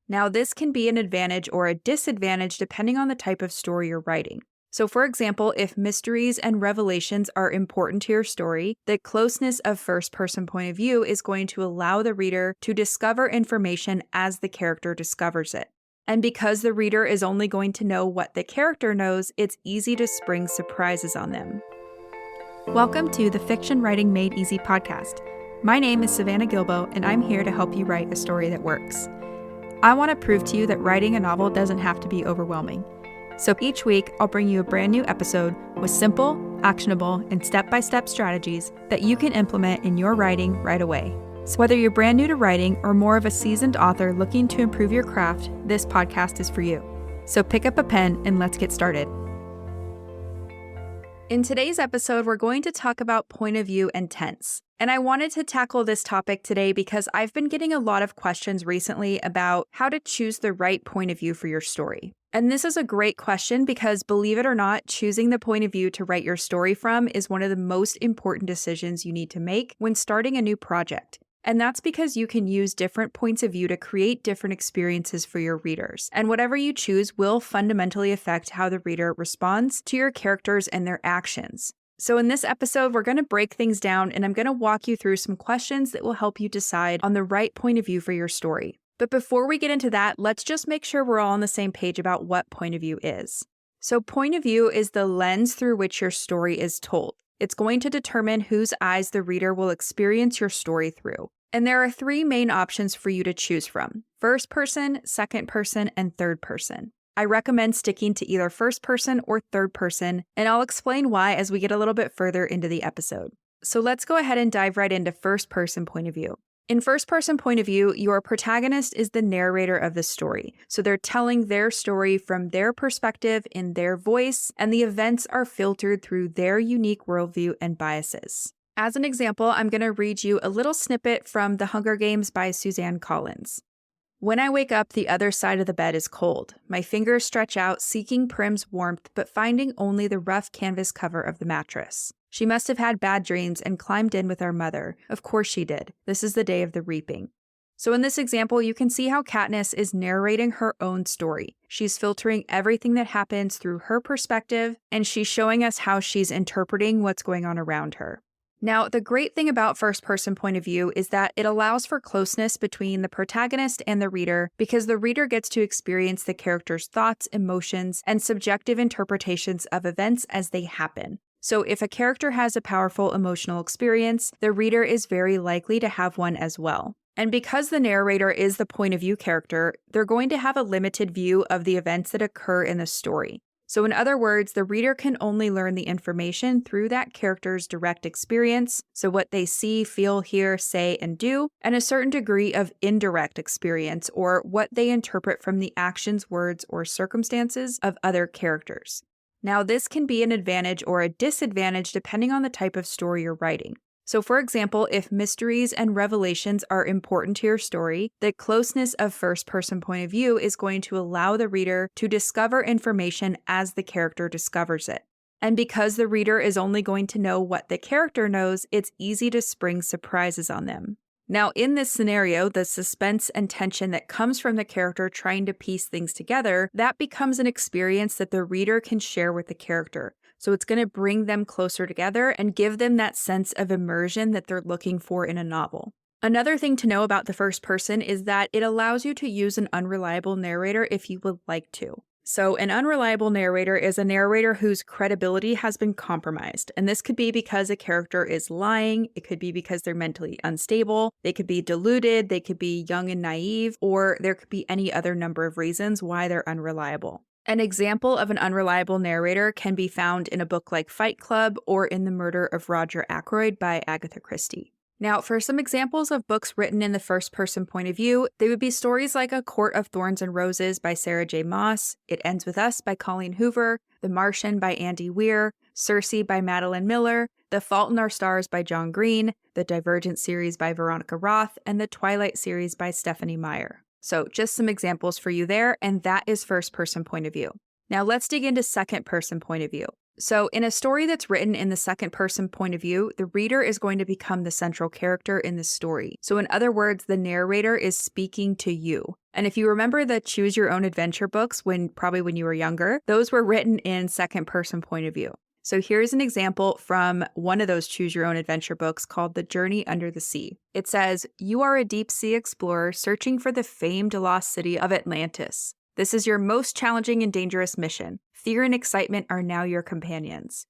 Now, this can be an advantage or a disadvantage depending on the type of story you're writing. So, for example, if mysteries and revelations are important to your story, the closeness of first-person point of view is going to allow the reader to discover information as the character discovers it. And because the reader is only going to know what the character knows, it's easy to spring surprises on them. Welcome to the Fiction Writing Made Easy podcast. My name is Savannah Gilbo, and I'm here to help you write a story that works. I want to prove to you that writing a novel doesn't have to be overwhelming. So each week, I'll bring you a brand new episode with simple, actionable, and step-by-step strategies that you can implement in your writing right away. So whether you're brand new to writing or more of a seasoned author looking to improve your craft, this podcast is for you. So pick up a pen and let's get started. In today's episode, we're going to talk about point of view and tense. And I wanted to tackle this topic today because I've been getting a lot of questions recently about how to choose the right point of view for your story. And this is a great question because, believe it or not, choosing the point of view to write your story from is one of the most important decisions you need to make when starting a new project. And that's because you can use different points of view to create different experiences for your readers. And whatever you choose will fundamentally affect how the reader responds to your characters and their actions. So in this episode, we're going to break things down and I'm going to walk you through some questions that will help you decide on the right point of view for your story. But before we get into that, let's just make sure we're all on the same page about what point of view is. So point of view is the lens through which your story is told. It's going to determine whose eyes the reader will experience your story through. And there are three main options for you to choose from: first person, second person, and third person. I recommend sticking to either first person or third person, and I'll explain why as we get a little bit further into the episode. So let's go ahead and dive right into first person point of view. In first person point of view, your protagonist is the narrator of the story. So they're telling their story from their perspective in their voice, and the events are filtered through their unique worldview and biases. As an example, I'm going to read you a little snippet from The Hunger Games by Suzanne Collins. When I wake up, the other side of the bed is cold. My fingers stretch out, seeking Prim's warmth, but finding only the rough canvas cover of the mattress. She must have had bad dreams and climbed in with our mother. Of course she did. This is the day of the reaping. So in this example, you can see how Katniss is narrating her own story. She's filtering everything that happens through her perspective, and she's showing us how she's interpreting what's going on around her. Now, the great thing about first-person point of view is that it allows for closeness between the protagonist and the reader because the reader gets to experience the character's thoughts, emotions, and subjective interpretations of events as they happen. So if a character has a powerful emotional experience, the reader is very likely to have one as well. And because the narrator is the point of view character, they're going to have a limited view of the events that occur in the story. So in other words, the reader can only learn the information through that character's direct experience, so what they see, feel, hear, say, and do, and a certain degree of indirect experience, or what they interpret from the actions, words, or circumstances of other characters. Now, this can be an advantage or a disadvantage depending on the type of story you're writing. So for example, if mysteries and revelations are important to your story, the closeness of first-person point of view is going to allow the reader to discover information as the character discovers it. And because the reader is only going to know what the character knows, it's easy to spring surprises on them. Now, in this scenario, the suspense and tension that comes from the character trying to piece things together, that becomes an experience that the reader can share with the character. So it's going to bring them closer together and give them that sense of immersion that they're looking for in a novel. Another thing to know about the first person is that it allows you to use an unreliable narrator if you would like to. So an unreliable narrator is a narrator whose credibility has been compromised. And this could be because a character is lying, it could be because they're mentally unstable, they could be deluded, they could be young and naive, or there could be any other number of reasons why they're unreliable. An example of an unreliable narrator can be found in a book like Fight Club or in The Murder of Roger Ackroyd by Agatha Christie. Now, for some examples of books written in the first-person point of view, they would be stories like A Court of Thorns and Roses by Sarah J. Maas, It Ends With Us by Colleen Hoover, The Martian by Andy Weir, Circe by Madeline Miller, The Fault in Our Stars by John Green, the Divergent series by Veronica Roth, and the Twilight series by Stephanie Meyer. So just some examples for you there, and that is first-person point of view. Now let's dig into second-person point of view. So in a story that's written in the second-person point of view, the reader is going to become the central character in the story. So in other words, the narrator is speaking to you. And if you remember the Choose Your Own Adventure books probably when you were younger, those were written in second person point of view. So here's an example from one of those Choose Your Own Adventure books called The Journey Under the Sea. It says, "You are a deep sea explorer searching for the famed lost city of Atlantis. This is your most challenging and dangerous mission. Fear and excitement are now your companions."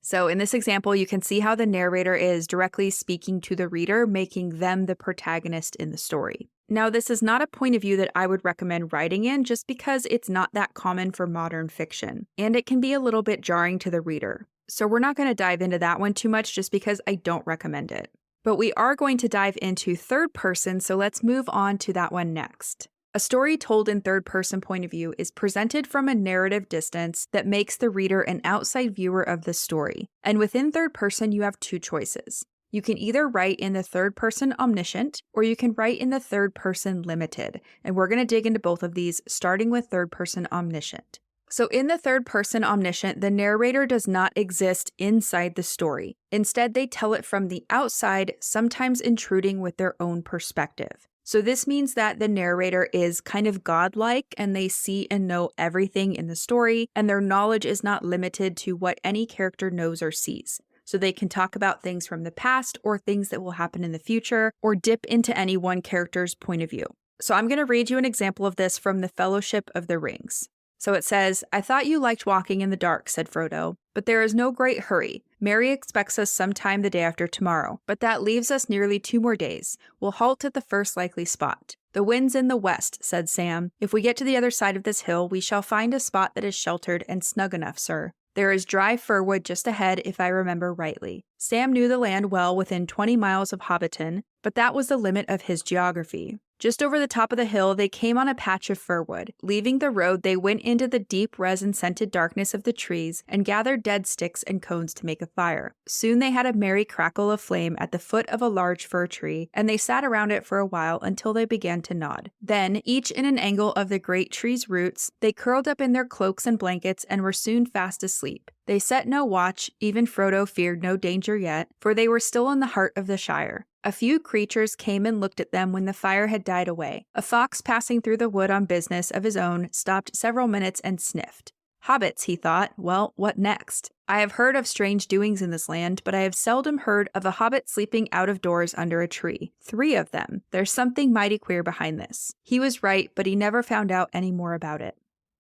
So in this example, you can see how the narrator is directly speaking to the reader, making them the protagonist in the story. Now, this is not a point of view that I would recommend writing in just because it's not that common for modern fiction, and it can be a little bit jarring to the reader. So we're not going to dive into that one too much just because I don't recommend it. But we are going to dive into third person, so let's move on to that one next. A story told in third-person point of view is presented from a narrative distance that makes the reader an outside viewer of the story. And within third person, you have two choices. You can either write in the third-person omniscient, or you can write in the third-person limited. And we're going to dig into both of these, starting with third-person omniscient. So in the third-person omniscient, the narrator does not exist inside the story. Instead, they tell it from the outside, sometimes intruding with their own perspective. So this means that the narrator is kind of godlike and they see and know everything in the story, and their knowledge is not limited to what any character knows or sees. So they can talk about things from the past or things that will happen in the future, or dip into any one character's point of view. So I'm going to read you an example of this from the Fellowship of the Rings. So it says, "I thought you liked walking in the dark," said Frodo, "but there is no great hurry. Merry expects us sometime the day after tomorrow, but that leaves us nearly 2 more days. We'll halt at the first likely spot." "The wind's in the west," said Sam. "If we get to the other side of this hill, we shall find a spot that is sheltered and snug enough, sir. There is dry firwood just ahead, if I remember rightly." Sam knew the land well within 20 miles of Hobbiton, but that was the limit of his geography. Just over the top of the hill, they came on a patch of firwood. Leaving the road, they went into the deep resin-scented darkness of the trees and gathered dead sticks and cones to make a fire. Soon they had a merry crackle of flame at the foot of a large fir tree, and they sat around it for a while until they began to nod. Then, each in an angle of the great tree's roots, they curled up in their cloaks and blankets and were soon fast asleep. They set no watch, even Frodo feared no danger yet, for they were still in the heart of the Shire. A few creatures came and looked at them when the fire had died away. A fox passing through the wood on business of his own stopped several minutes and sniffed. "Hobbits," he thought. "Well, what next? I have heard of strange doings in this land, but I have seldom heard of a hobbit sleeping out of doors under a tree. 3 of them. There's something mighty queer behind this." He was right, but he never found out any more about it.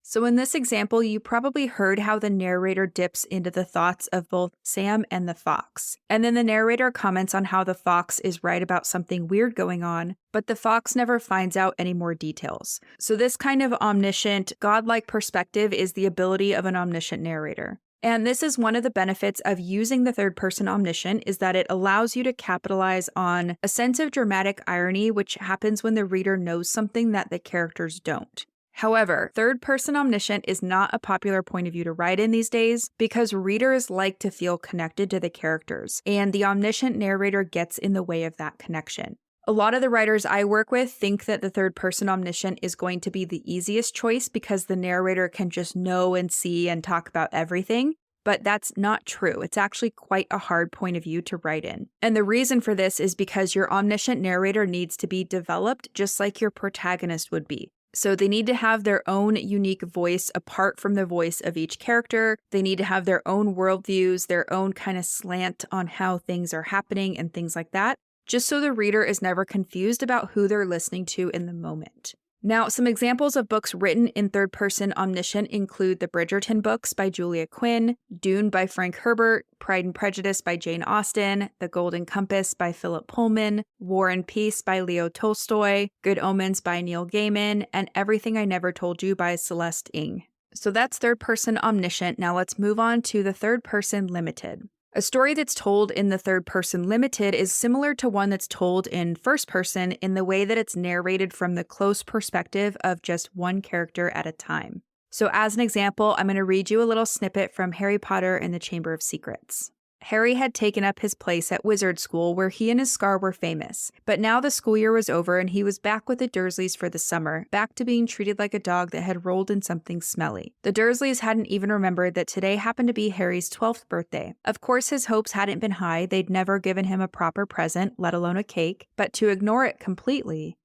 So in this example, you probably heard how the narrator dips into the thoughts of both Sam and the fox. And then the narrator comments on how the fox is right about something weird going on, but the fox never finds out any more details. So this kind of omniscient, godlike perspective is the ability of an omniscient narrator. And this is one of the benefits of using the third-person omniscient, is that it allows you to capitalize on a sense of dramatic irony, which happens when the reader knows something that the characters don't. However, third-person omniscient is not a popular point of view to write in these days because readers like to feel connected to the characters, and the omniscient narrator gets in the way of that connection. A lot of the writers I work with think that the third-person omniscient is going to be the easiest choice because the narrator can just know and see and talk about everything, but that's not true. It's actually quite a hard point of view to write in. And the reason for this is because your omniscient narrator needs to be developed just like your protagonist would be. So they need to have their own unique voice apart from the voice of each character. They need to have their own worldviews, their own kind of slant on how things are happening and things like that, just so the reader is never confused about who they're listening to in the moment. Now, some examples of books written in third-person omniscient include the Bridgerton books by Julia Quinn, Dune by Frank Herbert, Pride and Prejudice by Jane Austen, The Golden Compass by Philip Pullman, War and Peace by Leo Tolstoy, Good Omens by Neil Gaiman, and Everything I Never Told You by Celeste Ng. So that's third-person omniscient. Now let's move on to the third-person limited. A story that's told in the third person limited is similar to one that's told in first person in the way that it's narrated from the close perspective of just one character at a time. So as an example, I'm going to read you a little snippet from Harry Potter and the Chamber of Secrets. Harry had taken up his place at wizard school where he and his scar were famous, but now the school year was over and he was back with the Dursleys for the summer, back to being treated like a dog that had rolled in something smelly. The Dursleys hadn't even remembered that today happened to be Harry's 12th birthday. Of course his hopes hadn't been high, they'd never given him a proper present, let alone a cake, but to ignore it completely.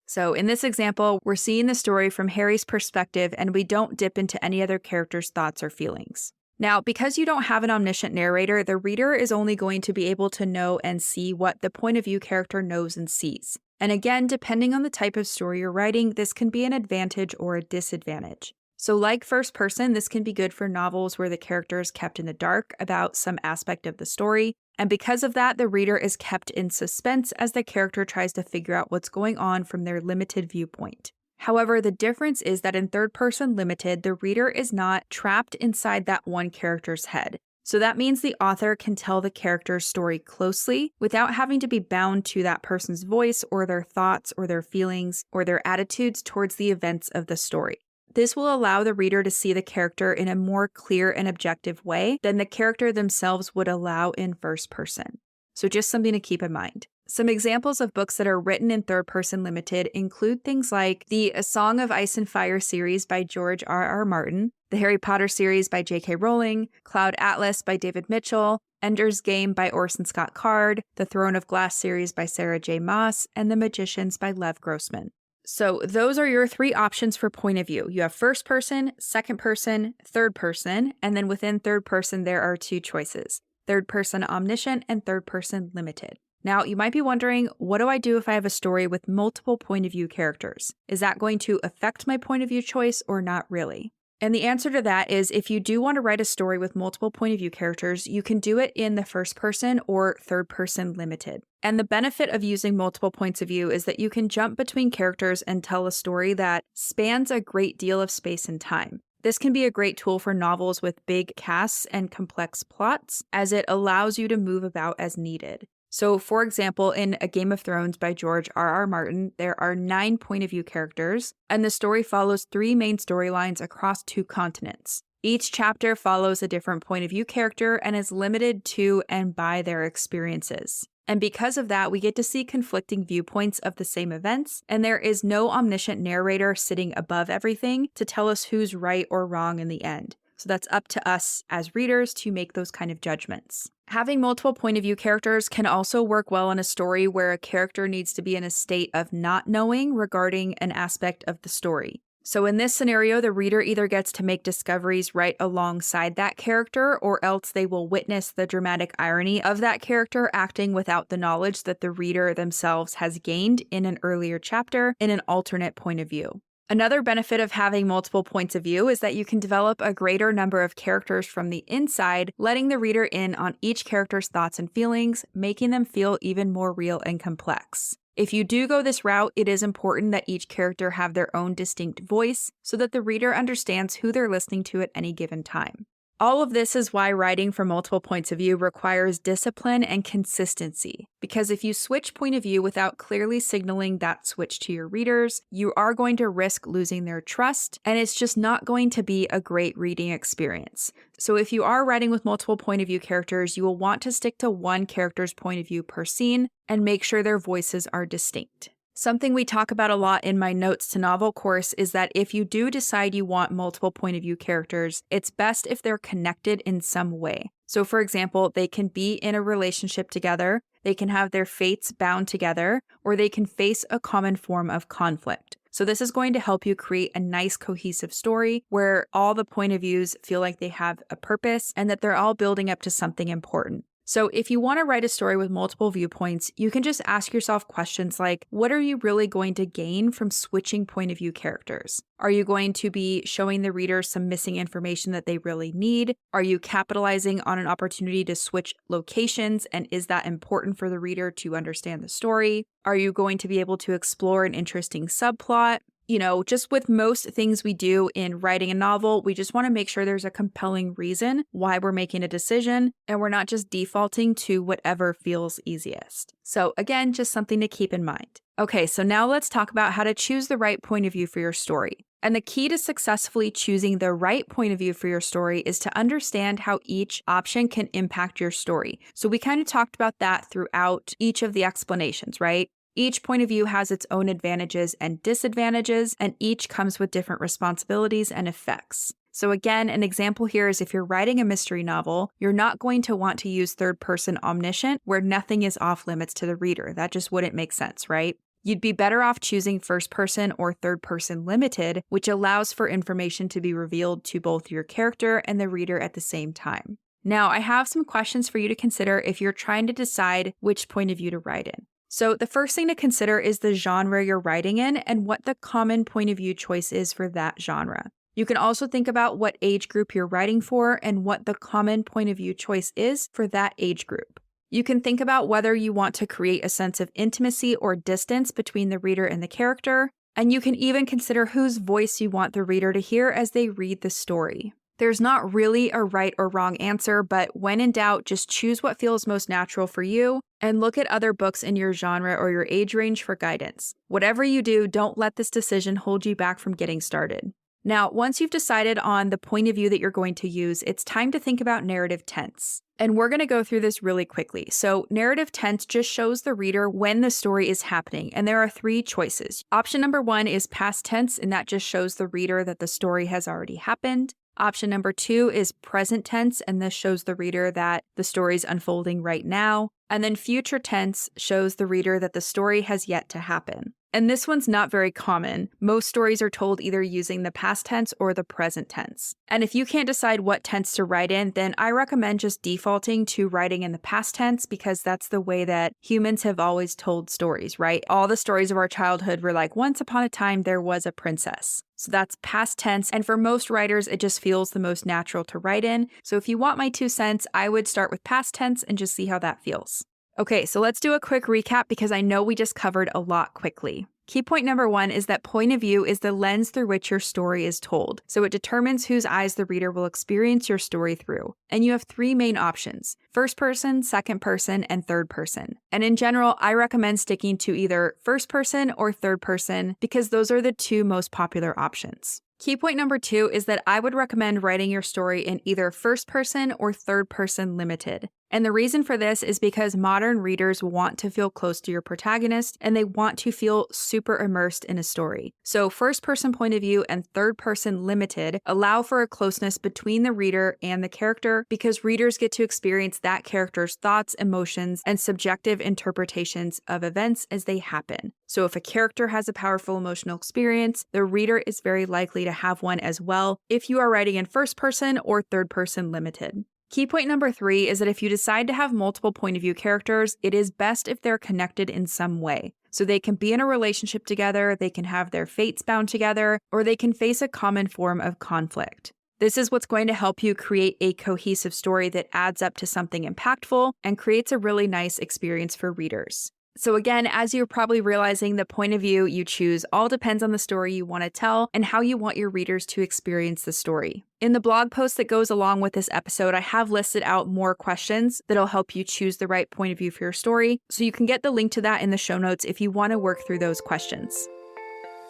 So in this example, we're seeing the story from Harry's perspective and we don't dip into any other character's thoughts or feelings. Now, because you don't have an omniscient narrator, the reader is only going to be able to know and see what the point of view character knows and sees. And again, depending on the type of story you're writing, this can be an advantage or a disadvantage. So like first person, this can be good for novels where the character is kept in the dark about some aspect of the story. And because of that, the reader is kept in suspense as the character tries to figure out what's going on from their limited viewpoint. However, the difference is that in third person limited, the reader is not trapped inside that one character's head. So that means the author can tell the character's story closely without having to be bound to that person's voice or their thoughts or their feelings or their attitudes towards the events of the story. This will allow the reader to see the character in a more clear and objective way than the character themselves would allow in first person. So just something to keep in mind. Some examples of books that are written in third person limited include things like the A Song of Ice and Fire series by George R.R. Martin, the Harry Potter series by J.K. Rowling, Cloud Atlas by David Mitchell, Ender's Game by Orson Scott Card, the Throne of Glass series by Sarah J. Maas, and The Magicians by Lev Grossman. So those are your three options for point of view. You have first person, second person, third person, and then within third person, there are two choices: third person omniscient and third person limited. Now, you might be wondering, what do I do if I have a story with multiple point of view characters? Is that going to affect my point of view choice or not really? And the answer to that is if you do want to write a story with multiple point of view characters, you can do it in the first person or third person limited. And the benefit of using multiple points of view is that you can jump between characters and tell a story that spans a great deal of space and time. This can be a great tool for novels with big casts and complex plots, as it allows you to move about as needed. So, for example, in A Game of Thrones by George R.R. Martin, there are 9 point of view characters, and the story follows 3 main storylines across 2 continents. Each chapter follows a different point of view character and is limited to and by their experiences. And because of that, we get to see conflicting viewpoints of the same events, and there is no omniscient narrator sitting above everything to tell us who's right or wrong in the end. So that's up to us as readers to make those kind of judgments. Having multiple point of view characters can also work well in a story where a character needs to be in a state of not knowing regarding an aspect of the story. So in this scenario, the reader either gets to make discoveries right alongside that character, or else they will witness the dramatic irony of that character acting without the knowledge that the reader themselves has gained in an earlier chapter in an alternate point of view. Another benefit of having multiple points of view is that you can develop a greater number of characters from the inside, letting the reader in on each character's thoughts and feelings, making them feel even more real and complex. If you do go this route, it is important that each character have their own distinct voice so that the reader understands who they're listening to at any given time. All of this is why writing from multiple points of view requires discipline and consistency, because if you switch point of view without clearly signaling that switch to your readers, you are going to risk losing their trust, and it's just not going to be a great reading experience. So if you are writing with multiple point of view characters, you will want to stick to one character's point of view per scene and make sure their voices are distinct. Something we talk about a lot in my Notes to Novel course is that if you do decide you want multiple point of view characters, it's best if they're connected in some way. So for example, they can be in a relationship together, they can have their fates bound together, or they can face a common form of conflict. So this is going to help you create a nice cohesive story where all the point of views feel like they have a purpose and that they're all building up to something important. So if you want to write a story with multiple viewpoints, you can just ask yourself questions like, what are you really going to gain from switching point of view characters? Are you going to be showing the reader some missing information that they really need? Are you capitalizing on an opportunity to switch locations? And is that important for the reader to understand the story? Are you going to be able to explore an interesting subplot? You know, just with most things we do in writing a novel, we just want to make sure there's a compelling reason why we're making a decision and we're not just defaulting to whatever feels easiest. So again, just something to keep in mind. Okay, so now let's talk about how to choose the right point of view for your story. And the key to successfully choosing the right point of view for your story is to understand how each option can impact your story. So we kind of talked about that throughout each of the explanations, right? Each point of view has its own advantages and disadvantages, and each comes with different responsibilities and effects. So again, an example here is if you're writing a mystery novel, you're not going to want to use third-person omniscient where nothing is off limits to the reader. That just wouldn't make sense, right? You'd be better off choosing first person or third person limited, which allows for information to be revealed to both your character and the reader at the same time. Now, I have some questions for you to consider if you're trying to decide which point of view to write in. So the first thing to consider is the genre you're writing in and what the common point of view choice is for that genre. You can also think about what age group you're writing for and what the common point of view choice is for that age group. You can think about whether you want to create a sense of intimacy or distance between the reader and the character, and you can even consider whose voice you want the reader to hear as they read the story. There's not really a right or wrong answer, but when in doubt, just choose what feels most natural for you and look at other books in your genre or your age range for guidance. Whatever you do, don't let this decision hold you back from getting started. Now, once you've decided on the point of view that you're going to use, it's time to think about narrative tense. And we're going to go through this really quickly. So narrative tense just shows the reader when the story is happening, and there are 3 choices. Option number 1 is past tense, and that just shows the reader that the story has already happened. Option number 2 is present tense, and this shows the reader that the story is unfolding right now. And then future tense shows the reader that the story has yet to happen. And this one's not very common. Most stories are told either using the past tense or the present tense. And if you can't decide what tense to write in, then I recommend just defaulting to writing in the past tense because that's the way that humans have always told stories, right? All the stories of our childhood were like, once upon a time, there was a princess. So that's past tense, and for most writers, it just feels the most natural to write in. So if you want my 2 cents, I would start with past tense and just see how that feels. Okay, so let's do a quick recap because I know we just covered a lot quickly. Key point number 1 is that point of view is the lens through which your story is told. So it determines whose eyes the reader will experience your story through. And you have 3 main options: first person, second person, and third person. And in general, I recommend sticking to either first person or third person because those are the 2 most popular options. Key point number 2 is that I would recommend writing your story in either first person or third person limited. And the reason for this is because modern readers want to feel close to your protagonist and they want to feel super immersed in a story. So first person point of view and third person limited allow for a closeness between the reader and the character because readers get to experience that character's thoughts, emotions, and subjective interpretations of events as they happen. So if a character has a powerful emotional experience, the reader is very likely to have one as well if you are writing in first person or third person limited. Key point number 3 is that if you decide to have multiple point of view characters, it is best if they're connected in some way. So they can be in a relationship together, they can have their fates bound together, or they can face a common form of conflict. This is what's going to help you create a cohesive story that adds up to something impactful and creates a really nice experience for readers. So again, as you're probably realizing, the point of view you choose all depends on the story you want to tell and how you want your readers to experience the story. In the blog post that goes along with this episode, I have listed out more questions that'll help you choose the right point of view for your story, so you can get the link to that in the show notes if you want to work through those questions.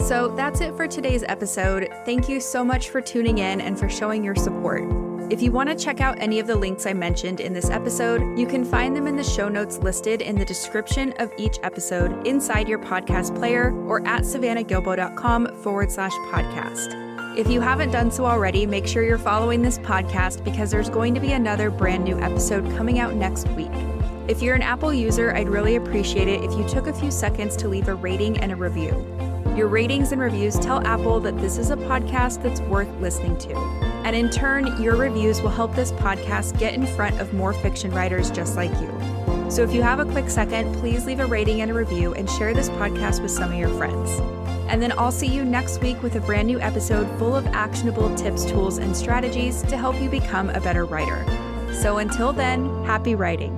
So that's it for today's episode. Thank you so much for tuning in and for showing your support. If you want to check out any of the links I mentioned in this episode, you can find them in the show notes listed in the description of each episode inside your podcast player or at savannahgilbo.com/podcast. If you haven't done so already, make sure you're following this podcast because there's going to be another brand new episode coming out next week. If you're an Apple user, I'd really appreciate it if you took a few seconds to leave a rating and a review. Your ratings and reviews tell Apple that this is a podcast that's worth listening to. And in turn, your reviews will help this podcast get in front of more fiction writers just like you. So if you have a quick second, please leave a rating and a review and share this podcast with some of your friends. And then I'll see you next week with a brand new episode full of actionable tips, tools, and strategies to help you become a better writer. So until then, happy writing.